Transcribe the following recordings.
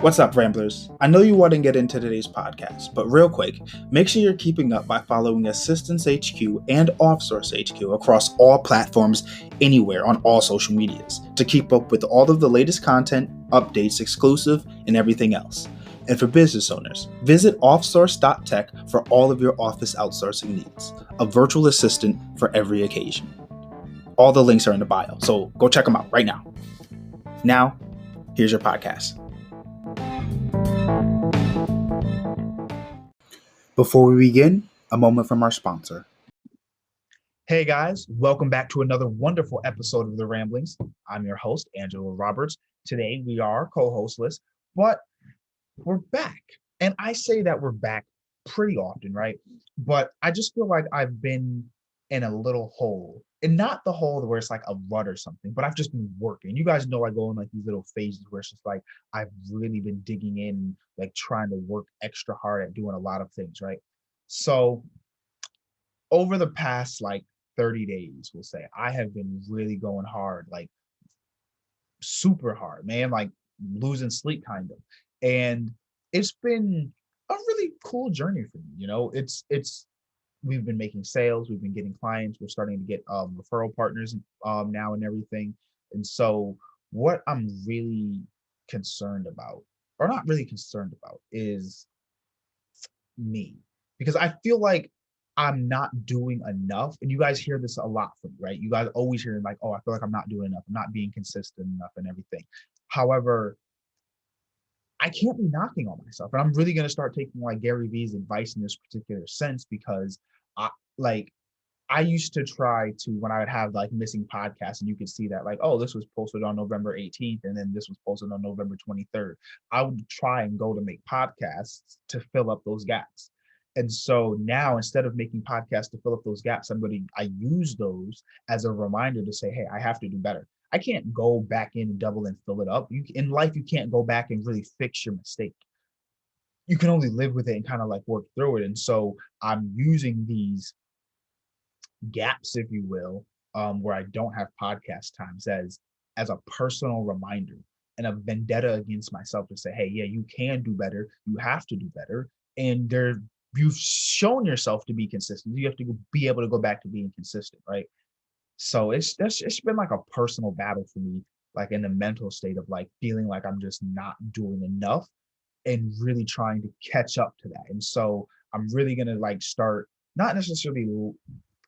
What's up, Ramblers? I know you want to get into today's podcast, but real quick, make sure you're keeping up by following Assistance HQ and Offsource HQ across all platforms, anywhere on all social medias, to keep up with all of the latest content, updates, exclusive, and everything else. And for business owners, visit offsource.tech for all of your office outsourcing needs, a virtual assistant for every occasion. All the links are in the bio, so go check them out right now. Now, here's your podcast. Before we begin, a moment from our sponsor. Hey guys, welcome back to another wonderful episode of The Ramblings. I'm your host, Angela Roberts. Today we are co-hostless, but we're back. And I say that we're back pretty often, right? But I just feel like I've been in a little hole. And not the hole where it's like a rut or something, but I've just been working. You guys know I go in like these little phases where it's just like I've really been digging in, like trying to work extra hard at doing a lot of things, right? So over the past like 30 days, we'll say, I have been really going hard, like super hard, man, like losing sleep kind of. And it's been a really cool journey for me. It's we've been making sales, we've been getting clients, we're starting to get referral partners now and everything. And so what I'm really concerned about, or not really concerned about, is me, because I feel like I'm not doing enough. And you guys hear this a lot from me, right? You guys always hear like, oh, I feel like I'm not doing enough. I'm not being consistent enough and everything. However, I can't be knocking on myself. And I'm really going to start taking like Gary Vee's advice in this particular sense because I like I used to try to, when I would have like missing podcasts and you could see that like, oh, this was posted on November 18th and then this was posted on November 23rd. I would try and go to make podcasts to fill up those gaps. And so now instead of making podcasts to fill up those gaps, I use those as a reminder to say, hey, I have to do better. I can't go back in and double and fill it up. In life, you can't go back and really fix your mistake. You can only live with it and kind of like work through it. And so I'm using these gaps, if you will, where I don't have podcast times as a personal reminder and a vendetta against myself to say, hey, yeah, you can do better. You have to do better. And you've shown yourself to be consistent. You have to be able to go back to being consistent, right? So it's been like a personal battle for me, like in the mental state of like feeling like I'm just not doing enough and really trying to catch up to that. And so I'm really gonna like start not necessarily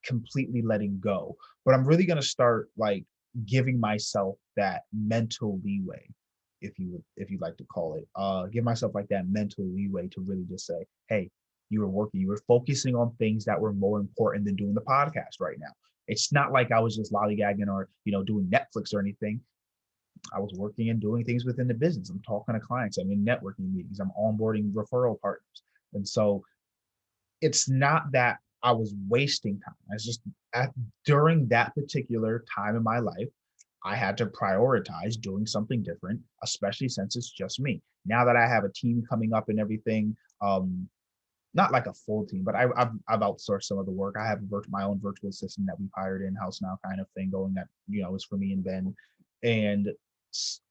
completely letting go, but I'm really going to start like giving myself that mental leeway, if you'd like to call it, give myself like that mental leeway to really just say, hey, you were focusing on things that were more important than doing the podcast right now. It's not like I was just lollygagging or doing Netflix or anything. I was working and doing things within the business. I'm talking to clients, I'm in networking meetings, I'm onboarding referral partners. And so it's not that I was wasting time. It's just during that particular time in my life, I had to prioritize doing something different, especially since it's just me. Now that I have a team coming up and everything, not like a full team, but I've outsourced some of the work. I have my own virtual assistant that we've hired in house now, kind of thing going that is for me and Ben, and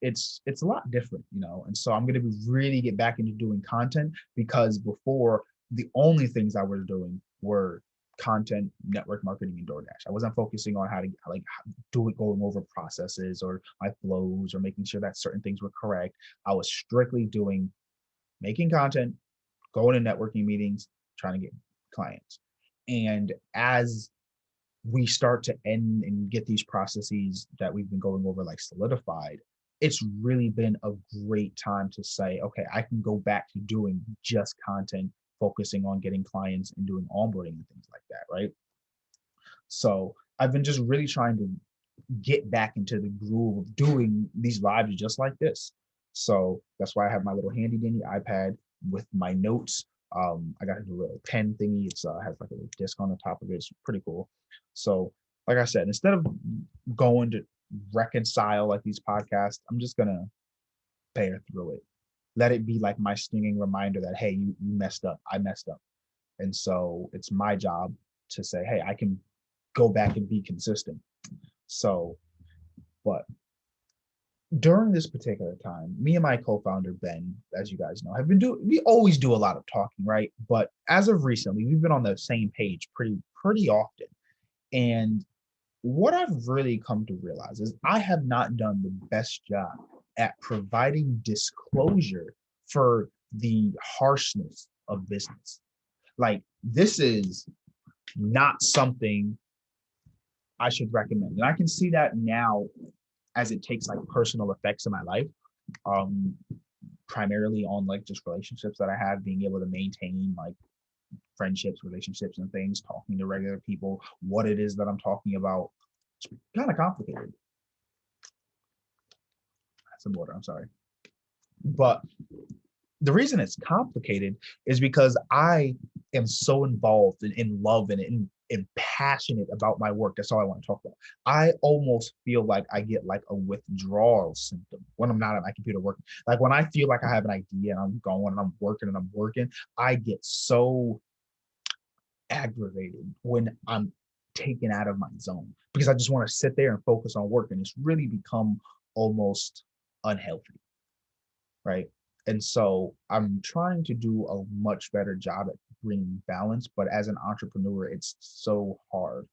it's a lot different, and so I'm going to really get back into doing content because before the only things I was doing were content, network marketing, and DoorDash. I wasn't focusing on how to like do it, going over processes or my flows or making sure that certain things were correct. I was strictly doing making content, going to networking meetings, trying to get clients. And as we start to end and get these processes that we've been going over like solidified, it's really been a great time to say, okay, I can go back to doing just content, focusing on getting clients and doing onboarding and things like that, right? So I've been just really trying to get back into the groove of doing these lives just like this. So that's why I have my little handy dandy iPad with my notes. I got a little pen thingy. It's has like a little disc on the top of it. It's pretty cool. So, like I said, instead of going to reconcile like these podcasts, I'm just gonna bear through it. Let it be like my stinging reminder that hey, you messed up. I messed up, and so it's my job to say, hey, I can go back and be consistent. So, but during this particular time, me and my co-founder Ben, as you guys know, have been doing. We always do a lot of talking, right? But as of recently, we've been on the same page pretty often. And what I've really come to realize is I have not done the best job at providing disclosure for the harshness of business. Like, this is not something I should recommend. And I can see that now as it takes like personal effects in my life. Um, Primarily on like just relationships that I have, being able to maintain like friendships, relationships, and things, talking to regular people, what it is that I'm talking about. It's kind of complicated. That's some water. I'm sorry. But the reason it's complicated is because I am so involved and in love and passionate about my work. That's all I want to talk about. I almost feel like I get like a withdrawal symptom when I'm not at my computer working. Like when I feel like I have an idea and I'm going and I'm working, I get so aggravated when I'm taken out of my zone because I just want to sit there and focus on work. And it's really become almost unhealthy, right? And so I'm trying to do a much better job at bringing balance, but as an entrepreneur, it's so hard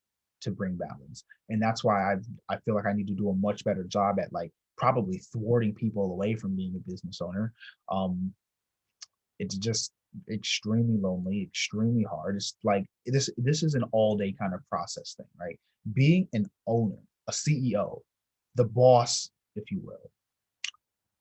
to bring balance. And that's why I feel like I need to do a much better job at like probably thwarting people away from being a business owner. Um, it's just extremely lonely, extremely hard. It's like this is an all day kind of process thing, right? Being an owner, a CEO, the boss, if you will,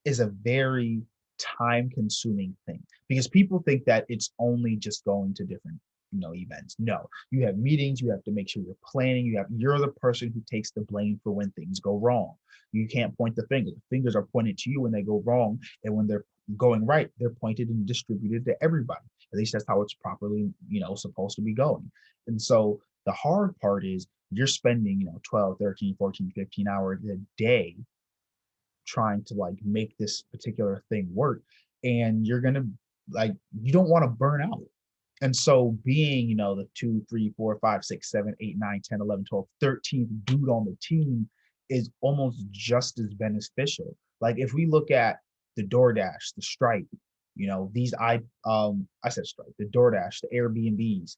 is a very time consuming thing because people think that it's only just going to different events. No, you have meetings, you have to make sure you're planning, you're the person who takes the blame for when things go wrong. You can't point the finger. The fingers are pointed to you when they go wrong, and when they're going right, they're pointed and distributed to everybody. At least that's how it's properly supposed to be going. And so the hard part is you're spending 12, 13, 14, 15 hours a day trying to like make this particular thing work, and you're gonna like you don't want to burn out. And so being the 2, 3, 4, 5, 6, 7, 8, 9, 10, 11, 12, 13th dude on the team is almost just as beneficial. Like if we look at the DoorDash, the Stripe, these I said Stripe, the DoorDash, the Airbnbs,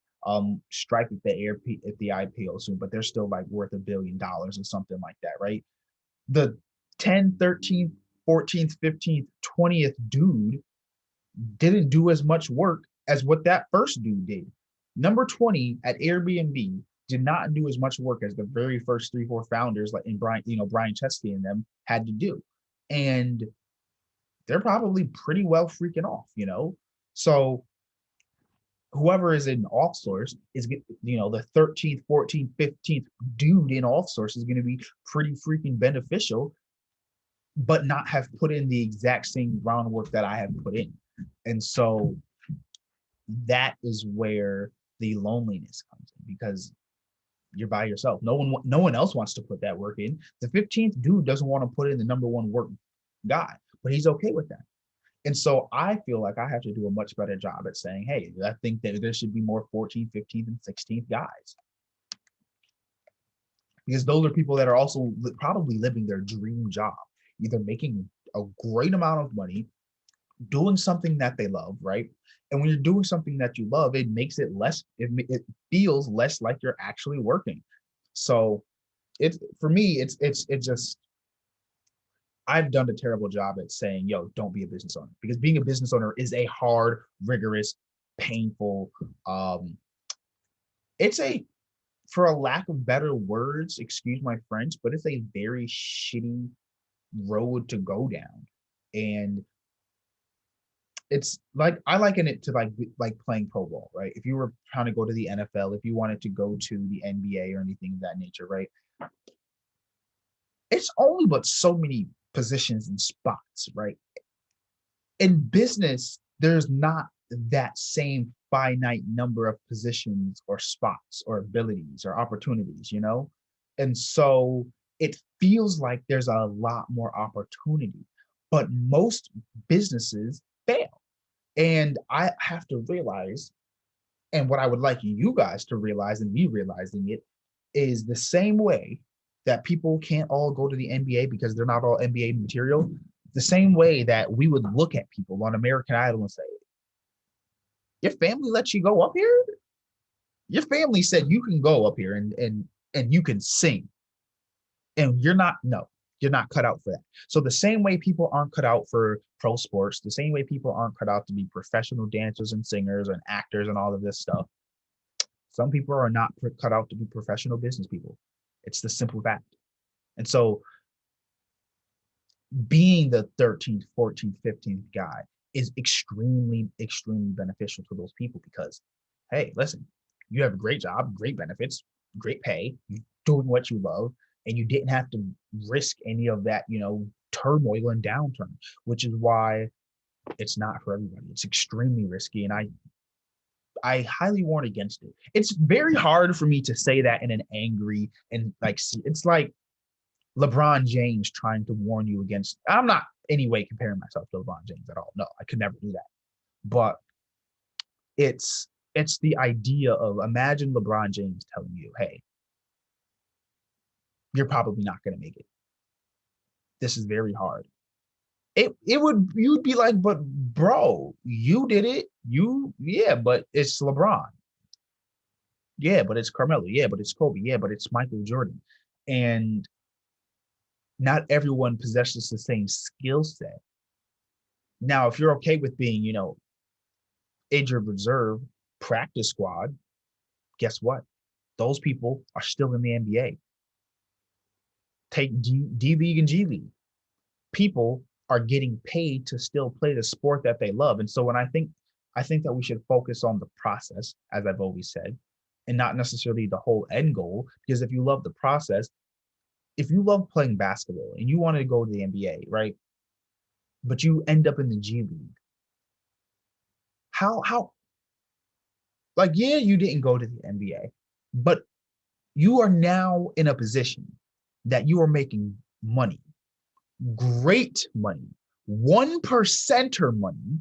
Stripe at the IPO soon, but they're still like worth $1 billion or something like that, right? The 10th, 13th, 14th, 15th, 20th dude didn't do as much work as what that first dude did. Number 20 at Airbnb did not do as much work as the very first 3, 4 founders like in Brian Chesky and them had to do. And they're probably pretty well freaking off. So whoever is in off source is the 13th, 14th, 15th dude in off source is going to be pretty freaking beneficial, but not have put in the exact same groundwork that I have put in. And so that is where the loneliness comes in because you're by yourself. No one else wants to put that work in. The 15th dude doesn't want to put in the number one work guy, but he's okay with that. And so I feel like I have to do a much better job at saying, hey, I think that there should be more 14th, 15th, and 16th guys. Because those are people that are also probably living their dream job, either making a great amount of money, doing something that they love, right? And when you're doing something that you love, it makes it less, it feels less like you're actually working. So it's for me, it's just I've done a terrible job at saying, yo, don't be a business owner because being a business owner is a hard, rigorous, painful, it's a, for a lack of better words, excuse my French, but it's a very shitty road to go down. And it's like I liken it to like playing pro ball, right? If you were trying to go to the NFL, if you wanted to go to the NBA or anything of that nature, right? It's only but so many positions and spots, right? In business, there's not that same finite number of positions or spots or abilities or opportunities. And so it feels like there's a lot more opportunity, but most businesses fail. And I have to realize, and what I would like you guys to realize and me realizing it is the same way that people can't all go to the NBA because they're not all NBA material, the same way that we would look at people on American Idol and say, your family lets you go up here? Your family said you can go up here and you can sing. And you're not, no, you're not cut out for that. So the same way people aren't cut out for pro sports, the same way people aren't cut out to be professional dancers and singers and actors and all of this stuff, some people are not cut out to be professional business people. It's the simple fact. And so being the 13th, 14th, 15th guy is extremely, extremely beneficial to those people because, hey, listen, you have a great job, great benefits, great pay, you're doing what you love, and you didn't have to risk any of that, turmoil and downturn, which is why it's not for everybody. It's extremely risky, and I highly warn against it. It's very hard for me to say that in an angry and it's like LeBron James trying to warn you against. I'm not anyway comparing myself to LeBron James at all. No, I could never do that. But it's the idea of, imagine LeBron James telling you, hey, you're probably not going to make it. This is very hard. You'd be like, but bro, you did it. Yeah, but it's LeBron. Yeah, but it's Carmelo. Yeah, but it's Kobe. Yeah, but it's Michael Jordan. And not everyone possesses the same skill set. Now, if you're okay with being, injured reserve, practice squad, guess what? Those people are still in the NBA. Take D League and G League. People are getting paid to still play the sport that they love. And so when I think that we should focus on the process, as I've always said, and not necessarily the whole end goal, because if you love the process, if you love playing basketball and you want to go to the NBA, right? But you end up in the G League. How like, yeah, you didn't go to the NBA, but you are now in a position that you are making money, great money, 1%er money.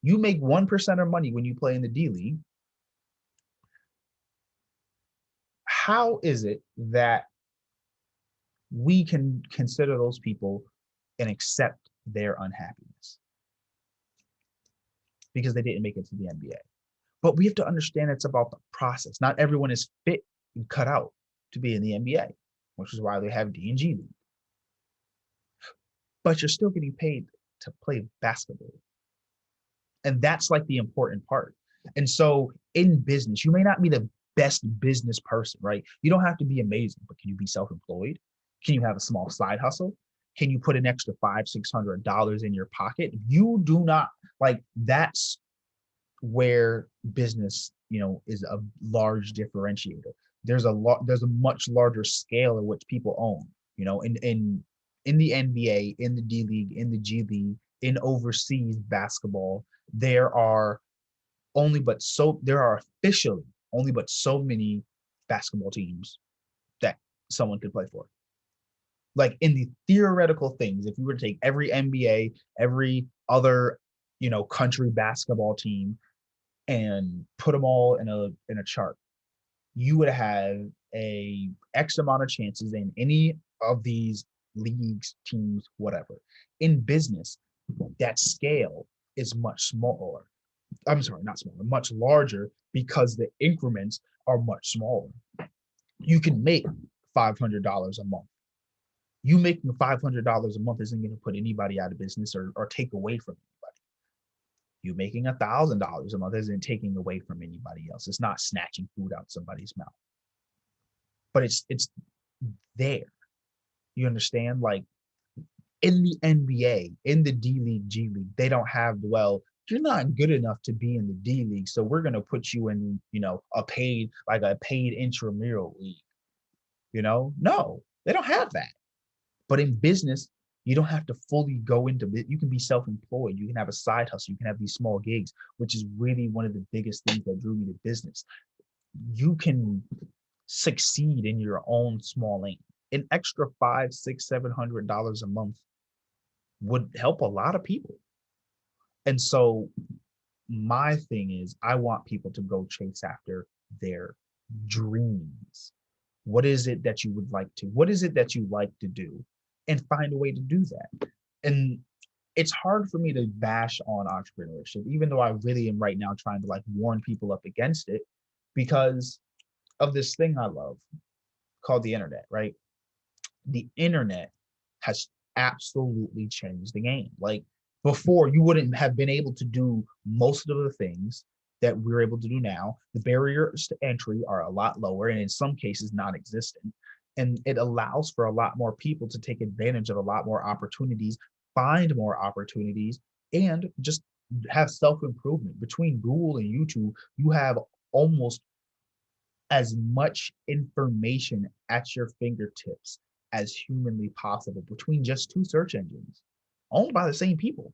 You make 1%er money when you play in the D League. How is it that we can consider those people and accept their unhappiness because they didn't make it to the NBA? But we have to understand it's about the process. Not everyone is fit and cut out to be in the NBA, which is why they have D and G League. But you're still getting paid to play basketball. And that's like the important part. And so in business, you may not be the best business person, right? You don't have to be amazing, but can you be self-employed? Can you have a small side hustle? Can you put an extra $500-600 in your pocket? You do not, like, that's where business, is a large differentiator. There's a much larger scale in which people own, in the NBA, in the D League, in the G League, in overseas basketball, there are officially only but so many basketball teams that someone could play for. Like, in the theoretical things, if you were to take every NBA, every other, country basketball team and put them all in a chart, you would have a X amount of chances in any of these leagues, teams, whatever. In business, that scale is much smaller. I'm sorry, not smaller, much larger, because the increments are much smaller. You can make $500 a month. You making $500 a month isn't going to put anybody out of business or take away from anybody. You making $1,000 a month isn't taking away from anybody else. It's not snatching food out somebody's mouth. But it's there. You understand? Like, in the NBA, in the D League, G League, they don't have, well, you're not good enough to be in the D League, so we're going to put you in, a paid intramural league. No, they don't have that. But in business, you don't have to fully go into it. You can be self-employed. You can have a side hustle. You can have these small gigs, which is really one of the biggest things that drew me to business. You can succeed in your own small lane. An extra $500, $600, $700 a month would help a lot of people. And so my thing is, I want people to go chase after their dreams. What is it that you would like to, what is it that you like to do? And find a way to do that. And it's hard for me to bash on entrepreneurship, even though I really am right now trying to like warn people up against it because of this thing I love called the internet, right? The internet has absolutely changed the game. Like before, you wouldn't have been able to do most of the things that we're able to do now. The barriers to entry are a lot lower and in some cases non-existent. And it allows for a lot more people to take advantage of a lot more opportunities, find more opportunities, and just have self-improvement. Between Google and YouTube, you have almost as much information at your fingertips as humanly possible between just two search engines owned by the same people.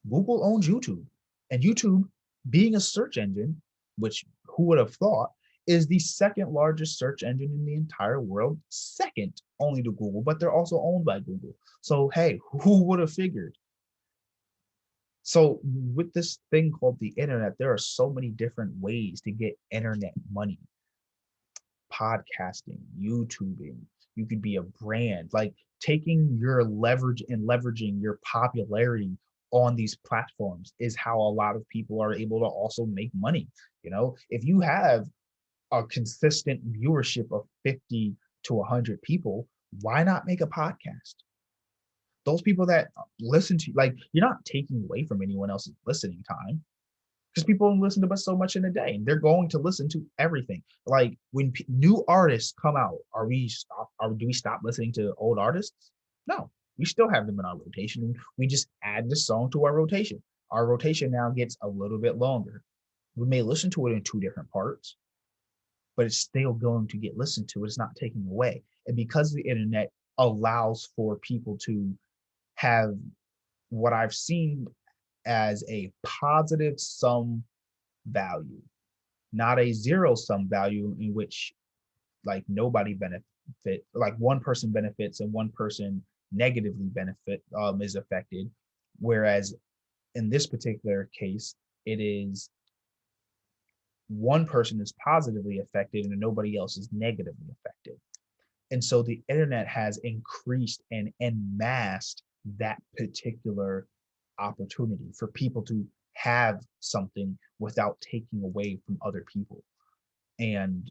Google owns YouTube, and YouTube, being a search engine, which who would have thought, is the second largest search engine in the entire world, second only to Google, but they're also owned by Google. So, hey, who would have figured? So, with this thing called the internet, there are so many different ways to get internet money. Podcasting, YouTubing, you could be a brand, like taking your leverage and leveraging your popularity on these platforms is how a lot of people are able to also make money. You know, if you have a consistent viewership of 50 to 100 people, why not make a podcast? Those people that listen to, like, you're not taking away from anyone else's listening time because people listen to us so much in a day and they're going to listen to everything. Like when new artists come out, do we stop listening to old artists? No, we still have them in our rotation. We just add the song to our rotation. Our rotation now gets a little bit longer. We may listen to it in two different parts, but it's still going to get listened to. It's not taking away. And because the internet allows for people to have what I've seen as a positive sum value, not a zero sum value in which like nobody benefit, like one person benefits and one person negatively benefit is affected. Whereas in this particular case, it is one person is positively affected and nobody else is negatively affected. And so the internet has increased and masked that particular opportunity for people to have something without taking away from other people. And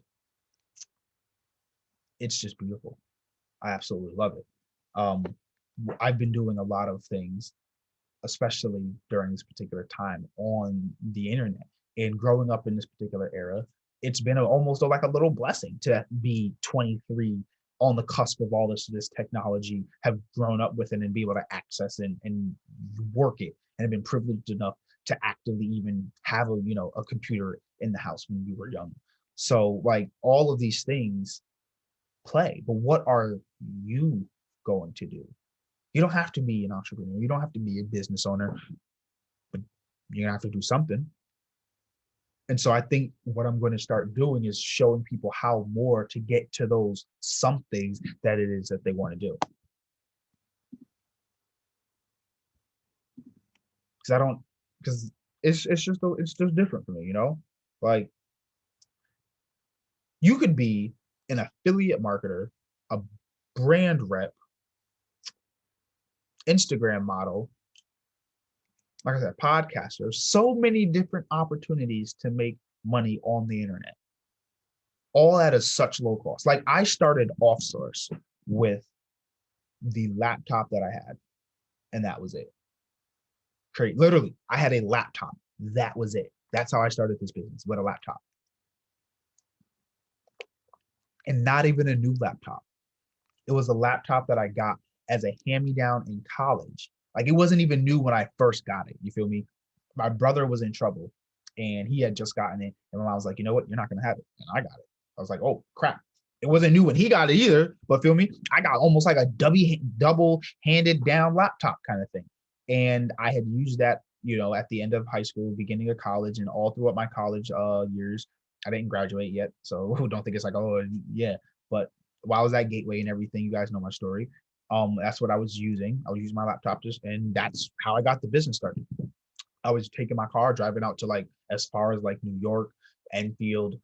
it's just beautiful. I absolutely love it. Um, I've been doing a lot of things, especially during this particular time on the internet and growing up in this particular era. It's been almost like a little blessing to be 23 on the cusp of all this technology, have grown up with it and be able to access and work it, and have been privileged enough to actively even have a computer in the house when we were young. So like all of these things play, but what are you going to do? You don't have to be an entrepreneur. You don't have to be a business owner, but you're gonna have to do something. And so I think what I'm going to start doing is showing people how more to get to those somethings that it is that they want to do. Because I don't, because it's just different for me, you know? Like you could be an affiliate marketer, a brand rep, Instagram model, like I said, podcasters, so many different opportunities to make money on the internet, all at a such low cost. Like I started off source with the laptop that I had, and that was it. Literally, I had a laptop. That was it. That's how I started this business, with a laptop. And not even a new laptop. It was a laptop that I got as a hand-me-down in college. Like it wasn't even new when I first got it. You feel me? My brother was in trouble and he had just gotten it. And I was like, you know what? You're not going to have it. And I got it. I was like, oh, crap. It wasn't new when he got it either, but feel me? I got almost like a double handed down laptop kind of thing. And I had used that, at the end of high school, beginning of college, and all throughout my college years. I didn't graduate yet, so don't think it's like, oh, yeah. But while I was at Gateway and everything, you guys know my story. That's what I was using. I was using my laptop and that's how I got the business started. I was taking my car, driving out to like as far as like New York, Enfield,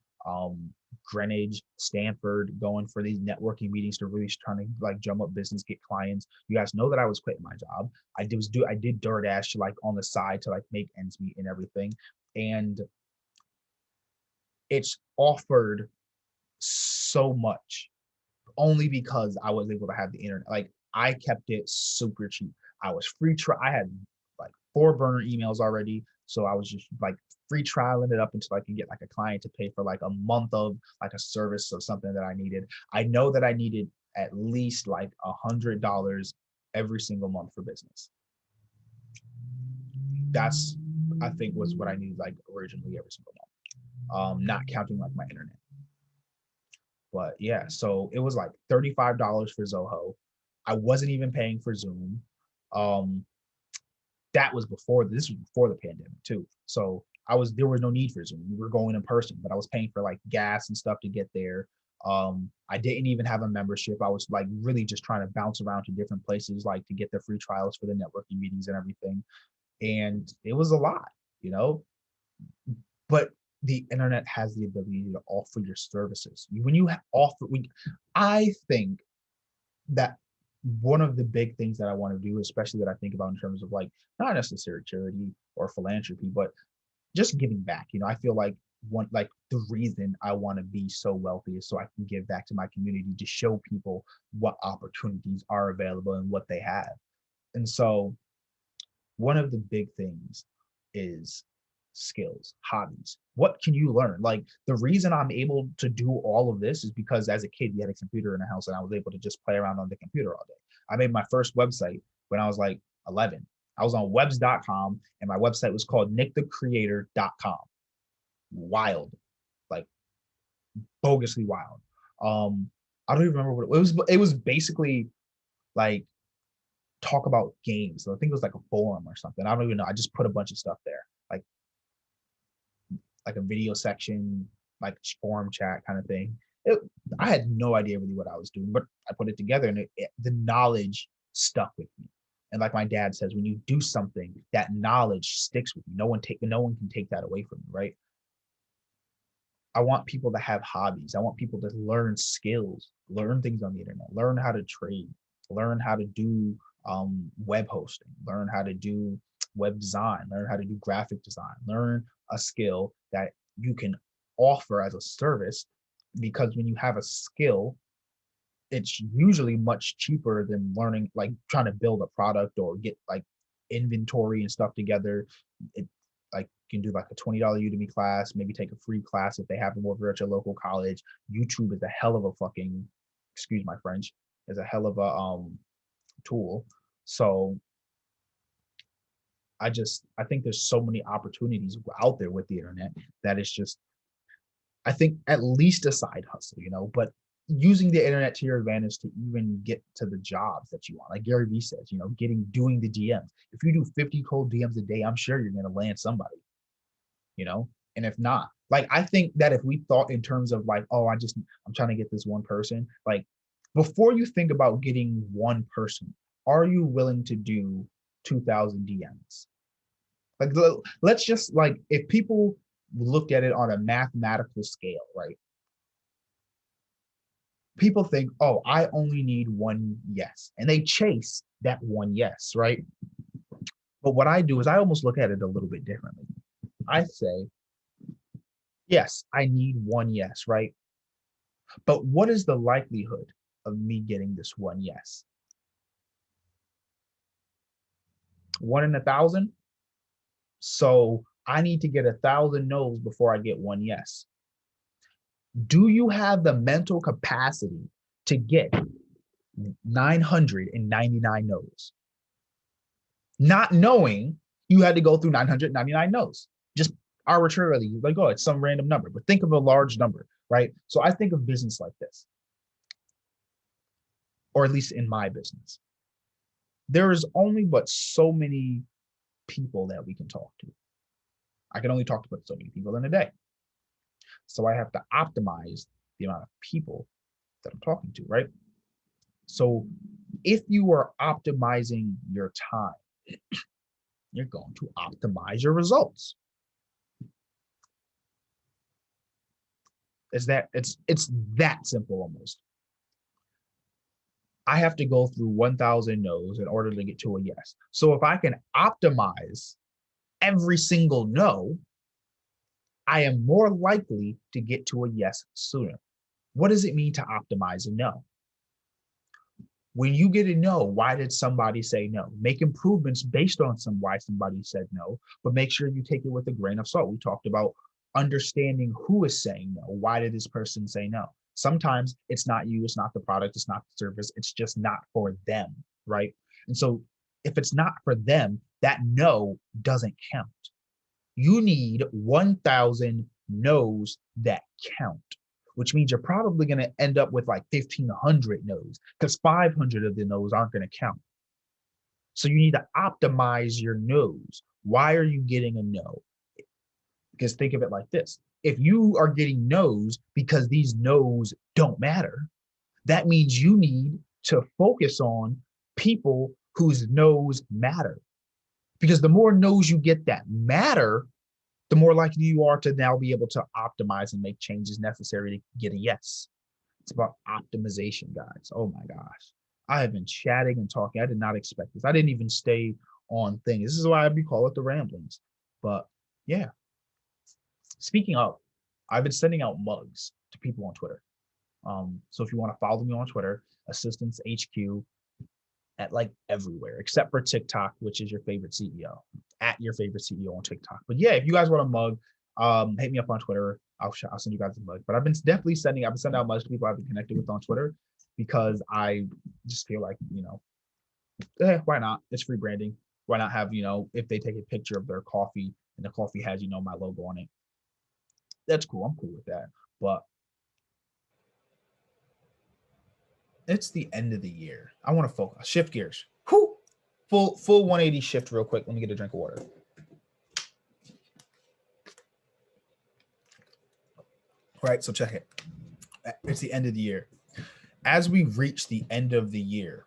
Greenwich, Stanford, going for these networking meetings to really trying to like drum up business, get clients. You guys know that I was quitting my job. I did DoorDash like on the side to like make ends meet and everything. And it's offered so much only because I was able to have the internet. Like I kept it super cheap. I was I had like 4 burner emails already. So I was just like free trialing it up until I could get like a client to pay for like a month of like a service or something that I needed. I know that I needed at least like $100 every single month for business. That's I think was what I needed like originally every single month. Not counting like my internet. But yeah, so it was like $35 for Zoho. I wasn't even paying for Zoom. Um, that was this was before the pandemic too. So there was no need for Zoom. We were going in person, but I was paying for like gas and stuff to get there. I didn't even have a membership. I was like really just trying to bounce around to different places, like to get the free trials for the networking meetings and everything. And it was a lot, you know. But the internet has the ability to offer your services. When you I think that one of the big things that I want to do, especially that I think about in terms of like not necessarily charity or philanthropy, but just giving back. You know, I feel like the reason I want to be so wealthy is so I can give back to my community to show people what opportunities are available and what they have. And so one of the big things is skills, hobbies. What can you learn? Like the reason I'm able to do all of this is because as a kid, we had a computer in the house and I was able to just play around on the computer all day. I made my first website when I was like 11. I was on webs.com and my website was called nickthecreator.com. Wild, like bogusly wild. I don't even remember what it was. It was basically like talk about games. So I think it was like a forum or something. I don't even know. I just put a bunch of stuff there, like a video section, like forum chat kind of thing. I had no idea really what I was doing, but I put it together, and the knowledge stuck with me. And like my dad says, when you do something, that knowledge sticks with you. No one can take that away from you, right? I want people to have hobbies. I want people to learn skills, learn things on the internet, learn how to trade, learn how to do web hosting, learn how to do web design, learn how to do graphic design, learn a skill that you can offer as a service. Because when you have a skill, it's usually much cheaper than learning, like trying to build a product or get like inventory and stuff together. It like you can do like a $20 Udemy class, maybe take a free class if they have them over at your local college. YouTube is a hell of a fucking, excuse my French, is a hell of a tool. So I think there's so many opportunities out there with the internet that it's just, I think at least a side hustle, you know, but using the internet to your advantage to even get to the jobs that you want. Like Gary Vee says, you know, doing the DMs. If you do 50 cold DMs a day, I'm sure you're going to land somebody, you know? And if not, like, I think that if we thought in terms of like, oh, I'm trying to get this one person, like before you think about getting one person, are you willing to do 2,000 DMs? Like, let's just like, if people looked at it on a mathematical scale, right? People think, oh, I only need one yes. And they chase that one yes, right? But what I do is I almost look at it a little bit differently. I say, yes, I need one yes, right? But what is the likelihood of me getting this one yes? 1 in 1,000? So I need to get 1,000 no's before I get one yes. Do you have the mental capacity to get 999 no's? Not knowing you had to go through 999 no's, just arbitrarily, like, oh, it's some random number, but think of a large number, right? So I think of business like this, or at least in my business. There is only but so many people that we can talk to. I can only talk to but so many people in a day. So I have to optimize the amount of people that I'm talking to, right? So if you are optimizing your time, you're going to optimize your results. It's that simple almost. I have to go through 1,000 no's in order to get to a yes. So if I can optimize every single no, I am more likely to get to a yes sooner. What does it mean to optimize a no? When you get a no, why did somebody say no? Make improvements based on why somebody said no, but make sure you take it with a grain of salt. We talked about understanding who is saying no. Why did this person say no? Sometimes it's not you, it's not the product, it's not the service, it's just not for them, right? And so if it's not for them, that no doesn't count. You need 1,000 no's that count, which means you're probably going to end up with like 1,500 no's because 500 of the no's aren't going to count. So you need to optimize your no's. Why are you getting a no? Because think of it like this. If you are getting no's because these no's don't matter, that means you need to focus on people whose no's matter. Because the more no's you get that matter, the more likely you are to now be able to optimize and make changes necessary to get a yes. It's about optimization, guys. Oh my gosh. I have been chatting and talking. I did not expect this. I didn't even stay on things. This is why we call it the ramblings. But yeah. Speaking of, I've been sending out mugs to people on Twitter. So if you want to follow me on Twitter, Assistance HQ at like everywhere except for TikTok, which is your favorite CEO, at your favorite CEO on TikTok. But yeah, if you guys want a mug, hit me up on Twitter. I'll send you guys a mug. But I've been sending out mugs to people I've been connected with on Twitter because I just feel like, why not? It's free branding. Why not have, if they take a picture of their coffee and the coffee has, my logo on it. That's cool. I'm cool with that. But it's the end of the year. I want to focus. Shift gears. Whew. Full 180 shift real quick. Let me get a drink of water. Right, so check it. It's the end of the year. As we reach the end of the year,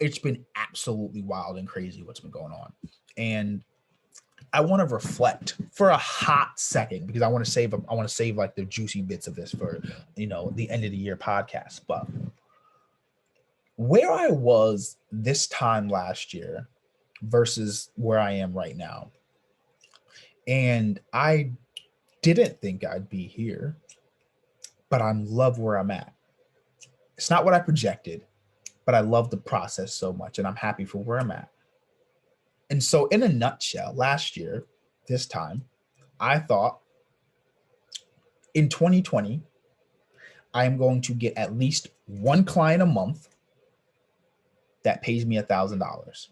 it's been absolutely wild and crazy what's been going on. And I want to reflect for a hot second because I want to save like the juicy bits of this for, the end of the year podcast. But where I was this time last year versus where I am right now. And I didn't think I'd be here, but I love where I'm at. It's not what I projected, but I love the process so much and I'm happy for where I'm at. And so in a nutshell, last year, this time, I thought in 2020, I am going to get at least one client a month that pays me $1,000.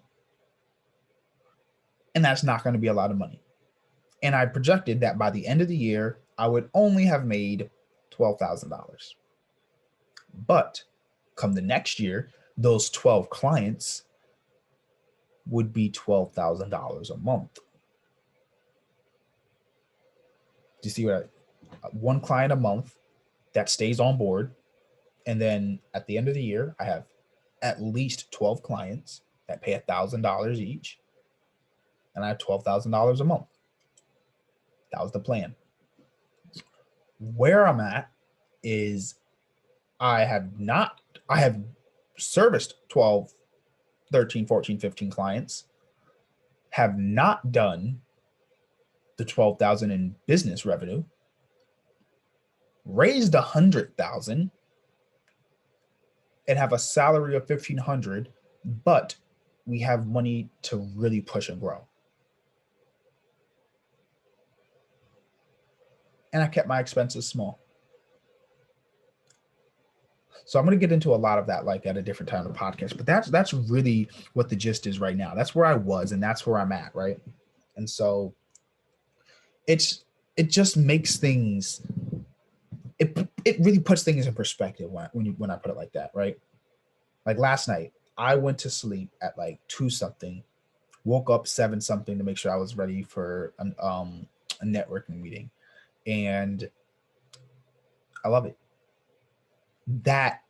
And that's not going to be a lot of money. And I projected that by the end of the year, I would only have made $12,000. But come the next year, those 12 clients would be $12,000 a month. Do you see what one client a month that stays on board. And then at the end of the year, I have at least 12 clients that pay $1,000 each. And I have $12,000 a month. That was the plan. Where I'm at is I have serviced 12, 13, 14, 15 clients, have not done the 12,000 in business revenue, raised 100,000 and have a salary of 1,500, but we have money to really push and grow. And I kept my expenses small. So I'm going to get into a lot of that like at a different time of the podcast, but that's really what the gist is right now. That's where I was and that's where I'm at, right? And so it just makes things, it really puts things in perspective when I put it like that, right? Like last night, I went to sleep at like 2 something, woke up 7 something to make sure I was ready for a networking meeting. And I love it. That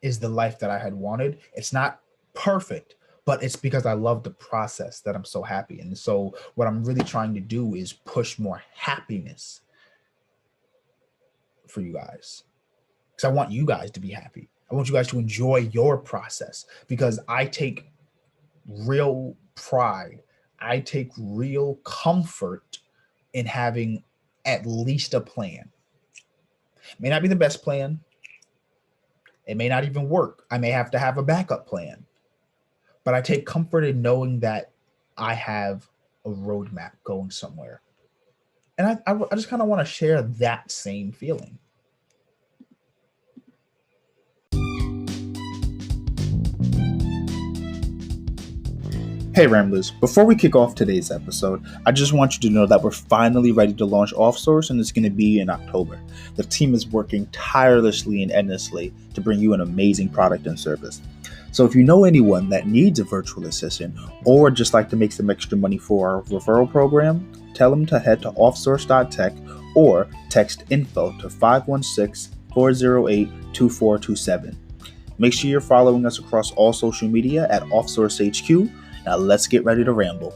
is the life that I had wanted. It's not perfect, but it's because I love the process that I'm so happy. And so what I'm really trying to do is push more happiness for you guys because I want you guys to be happy. I want you guys to enjoy your process because I take real pride. I take real comfort in having at least a plan. It may not be the best plan. It may not even work. I may have to have a backup plan. But I take comfort in knowing that I have a roadmap going somewhere. And I just kind of want to share that same feeling. Hey Ramblers, before we kick off today's episode, I just want you to know that we're finally ready to launch OffSource and it's going to be in October. The team is working tirelessly and endlessly to bring you an amazing product and service. So if you know anyone that needs a virtual assistant or just like to make some extra money for our referral program, tell them to head to offsource.tech or text info to 516-408-2427. Make sure you're following us across all social media at OffSource HQ. Now let's get ready to ramble.